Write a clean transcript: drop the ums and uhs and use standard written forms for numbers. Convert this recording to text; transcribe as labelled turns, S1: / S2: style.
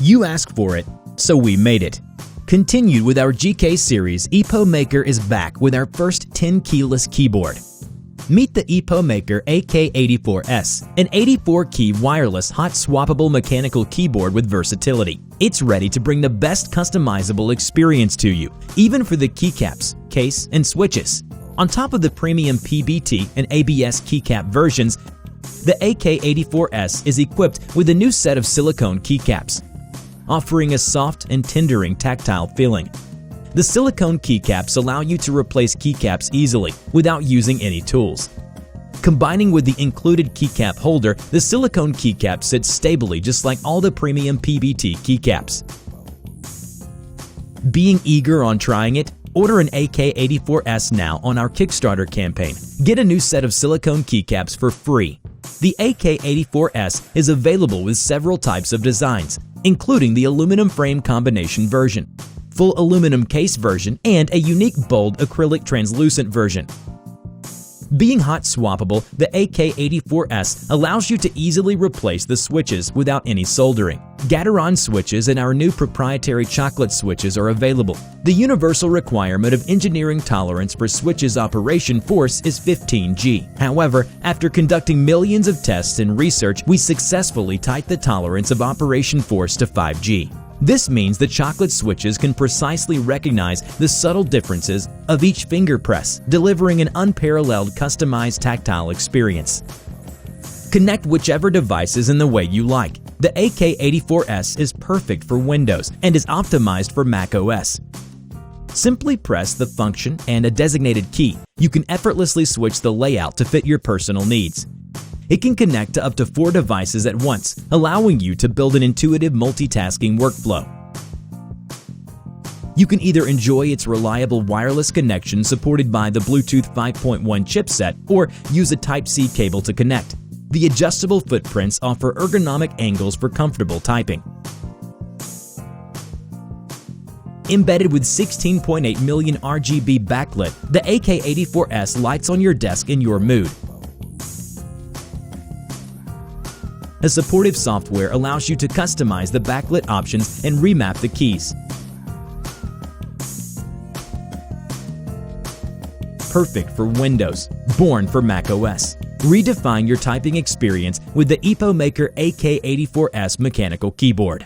S1: You asked for it, so we made it. Continued with our GK series, Epomaker is back with our first 10-keyless keyboard. Meet the Epomaker AK84S, an 84-key wireless hot-swappable mechanical keyboard with versatility. It's ready to bring the best customizable experience to you, even for the keycaps, case, and switches. On top of the premium PBT and ABS keycap versions, the AK84S is equipped with a new set of silicone keycaps, offering a soft and tendering tactile feeling. The silicone keycaps allow you to replace keycaps easily without using any tools. Combining with the included keycap holder, the silicone keycap sits stably just like all the premium PBT keycaps. Being eager on trying it? Order an AK84S now on our Kickstarter campaign. Get a new set of silicone keycaps for free. The AK84S is available with several types of designs, including the aluminum frame combination version, full aluminum case version, and a unique bold acrylic translucent version. Being hot swappable, the AK84S allows you to easily replace the switches without any soldering. Gateron switches and our new proprietary chocolate switches are available. The universal requirement of engineering tolerance for switches operation force is 15G. However, after conducting millions of tests and research, we successfully tightened the tolerance of operation force to 5G. This means the chocolate switches can precisely recognize the subtle differences of each finger press, delivering an unparalleled customized tactile experience. Connect whichever devices in the way you like. The AK84S is perfect for Windows and is optimized for macOS. Simply press the function and a designated key. You can effortlessly switch the layout to fit your personal needs. It can connect to up to 4 devices at once, allowing you to build an intuitive multitasking workflow. You can either enjoy its reliable wireless connection supported by the Bluetooth 5.1 chipset or use a Type-C cable to connect. The adjustable footprints offer ergonomic angles for comfortable typing. Embedded with 16.8 million RGB backlit, the AK84S lights on your desk in your mood. A supportive software allows you to customize the backlit options and remap the keys. Perfect for Windows, born for macOS. Redefine your typing experience with the Epomaker AK84S mechanical keyboard.